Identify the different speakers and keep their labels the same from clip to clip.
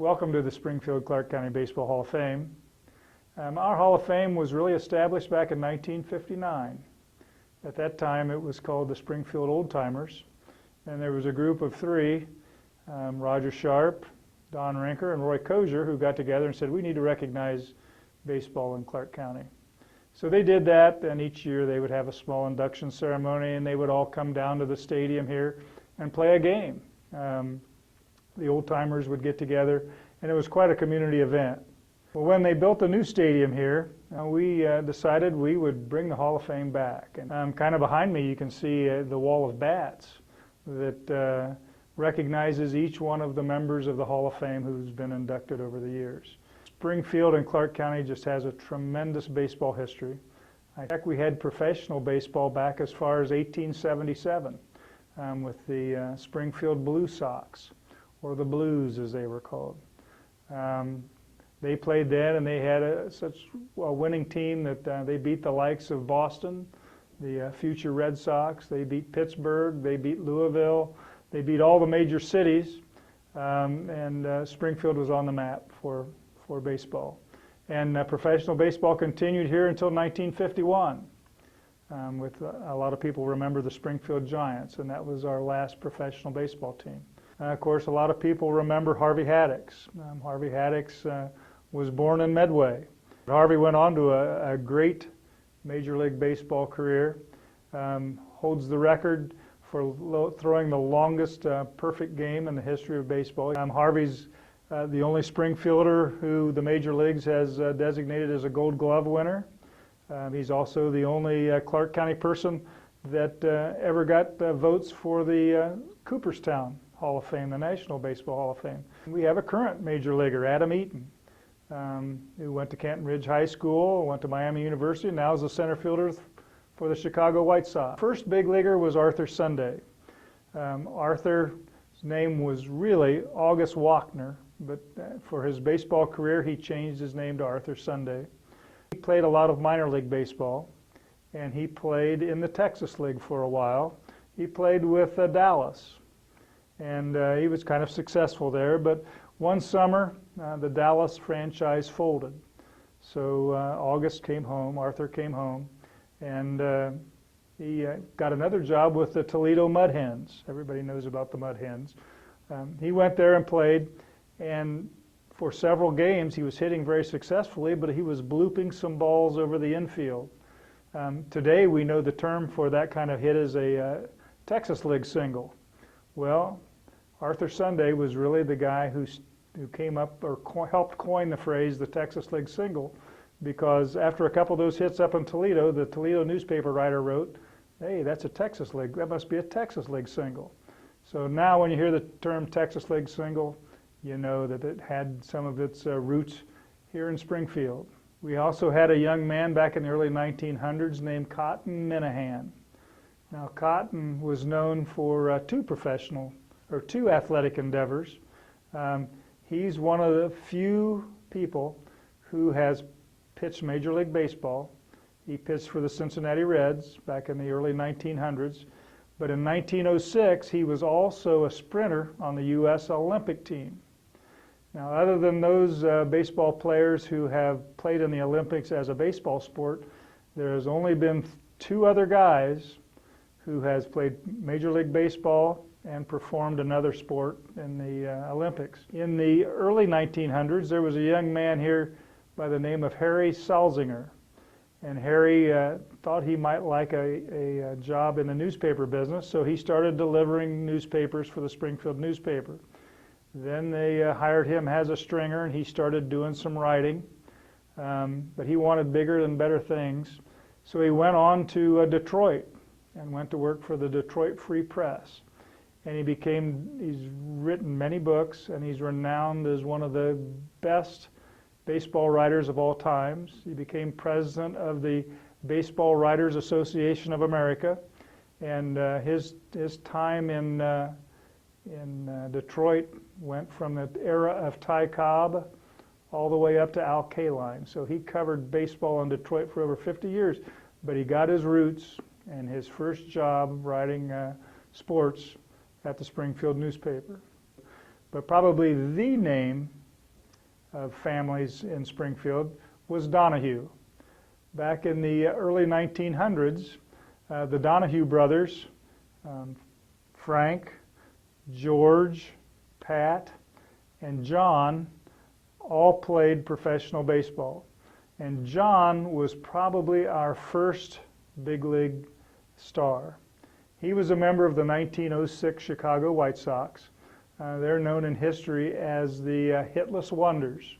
Speaker 1: Welcome to the Springfield Clark County Baseball Hall of Fame. Our Hall of Fame was really established back in 1959. At that time it was called the Springfield Old Timers, and there was a group of three, Roger Sharp, Don Rinker, and Roy Kozier, who got together and said, we need to recognize baseball in Clark County. So they did that, and each year they would have a small induction ceremony, and they would all come down to the stadium here and play a game. The old timers would get together, and it was quite a community event. Well, when they built the new stadium here, we decided we would bring the Hall of Fame back. And kind of behind me you can see the wall of bats that recognizes each one of the members of the Hall of Fame who's been inducted over the years. Springfield and Clark County just has a tremendous baseball history. In fact, we had professional baseball back as far as 1877 with the Springfield Blue Sox, or the Blues as they were called. They played then, and they had such a winning team that they beat the likes of Boston, the future Red Sox. They beat Pittsburgh, they beat Louisville, they beat all the major cities, and Springfield was on the map for baseball. And professional baseball continued here until 1951. With a lot of people remember the Springfield Giants, and that was our last professional baseball team. Of course, a lot of people remember Harvey Haddocks. Harvey Haddocks was born in Medway. Harvey went on to a great Major League Baseball career, holds the record for throwing the longest perfect game in the history of baseball. Harvey's the only Springfielder who the Major Leagues has designated as a Gold Glove winner. He's also the only Clark County person that ever got votes for the Cooperstown Hall of Fame, the National Baseball Hall of Fame. We have a current major leaguer, Adam Eaton, who went to Canton Ridge High School, went to Miami University, and now is a center fielder for the Chicago White Sox. First big leaguer was Arthur Sunday. Arthur's name was really August Wachner, but for his baseball career he changed his name to Arthur Sunday. He played a lot of minor league baseball, and he played in the Texas League for a while. He played with Dallas, and he was kind of successful there, but one summer the Dallas franchise folded. So August came home, Arthur came home, and he got another job with the Toledo Mud Hens. Everybody knows about the Mud Hens. He went there and played, and for several games he was hitting very successfully, but he was blooping some balls over the infield. Today we know the term for that kind of hit is a Texas League single. Well, Arthur Sunday was really the guy who came up or helped coin the phrase the Texas League single, because after a couple of those hits up in Toledo, the Toledo newspaper writer wrote, hey, that's a Texas League, that must be a Texas League single. So now when you hear the term Texas League single, you know that it had some of its roots here in Springfield. We also had a young man back in the early 1900s named Cotton Minahan. Now Cotton was known for two athletic endeavors. He's one of the few people who has pitched Major League Baseball. He pitched for the Cincinnati Reds back in the early 1900s, but in 1906 he was also a sprinter on the U.S. Olympic team. Now, other than those baseball players who have played in the Olympics as a baseball sport, there has only been two other guys who has played Major League Baseball and performed another sport in the Olympics. In the early 1900s, there was a young man here by the name of Harry Salzinger. And Harry thought he might like a job in the newspaper business, so he started delivering newspapers for the Springfield newspaper. Then they hired him as a stringer, and he started doing some writing. But he wanted bigger and better things, so he went on to Detroit and went to work for the Detroit Free Press. And he's written many books, and he's renowned as one of the best baseball writers of all times. He became president of the Baseball Writers Association of America, and his time in Detroit went from the era of Ty Cobb all the way up to Al Kaline. So he covered baseball in Detroit for over 50 years, but he got his roots and his first job writing sports at the Springfield newspaper. But probably the name of families in Springfield was Donahue. Back in the early 1900s, the Donahue brothers, Frank, George, Pat, and John, all played professional baseball. And John was probably our first big league star. He was a member of the 1906 Chicago White Sox. They're known in history as the Hitless Wonders.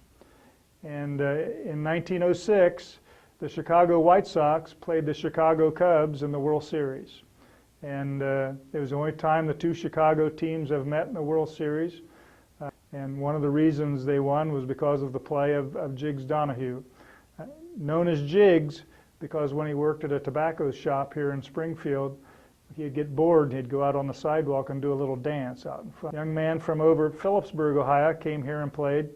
Speaker 1: And in 1906, the Chicago White Sox played the Chicago Cubs in the World Series. And it was the only time the two Chicago teams have met in the World Series. And one of the reasons they won was because of the play of Jiggs Donahue, known as Jiggs because when he worked at a tobacco shop here in Springfield, he'd get bored and he'd go out on the sidewalk and do a little dance out in front. A young man from over Phillipsburg, Ohio, came here and played.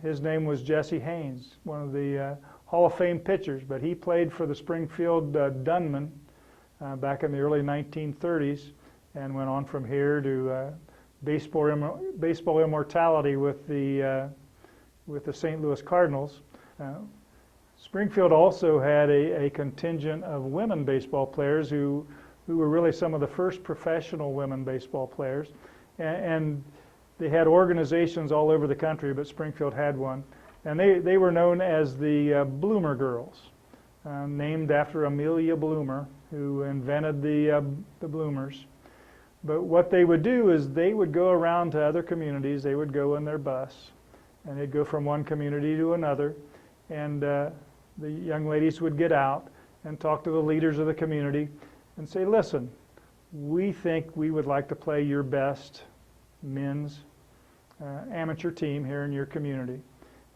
Speaker 1: His name was Jesse Haynes, one of the Hall of Fame pitchers, but he played for the Springfield Dunman back in the early 1930s and went on from here to baseball immortality with the St. Louis Cardinals. Springfield also had a contingent of women baseball players who were really some of the first professional women baseball players. And they had organizations all over the country, but Springfield had one. And they were known as the Bloomer Girls, named after Amelia Bloomer, who invented the bloomers. But what they would do is they would go around to other communities. They would go in their bus, and they'd go from one community to another. And the young ladies would get out and talk to the leaders of the community and say, listen, we think we would like to play your best men's amateur team here in your community.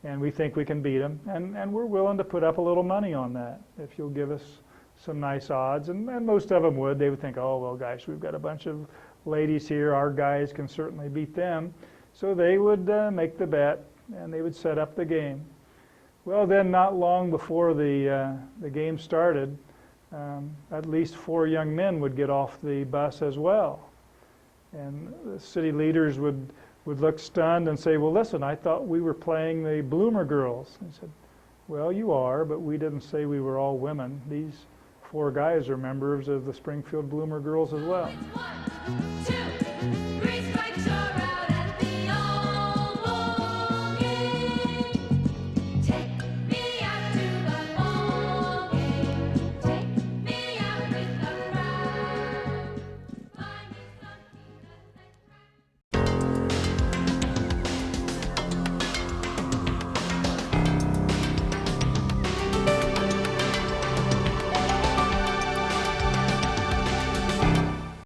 Speaker 1: And we think we can beat them. And we're willing to put up a little money on that if you'll give us some nice odds. And most of them would. They would think, oh, well, gosh, we've got a bunch of ladies here. Our guys can certainly beat them. So they would make the bet, and they would set up the game. Well, then not long before the game started, at least 4 young men would get off the bus as well. And the city leaders would look stunned and say, well, listen, I thought we were playing the Bloomer Girls. I said, well, you are, but we didn't say we were all women. These 4 guys are members of the Springfield Bloomer Girls as well.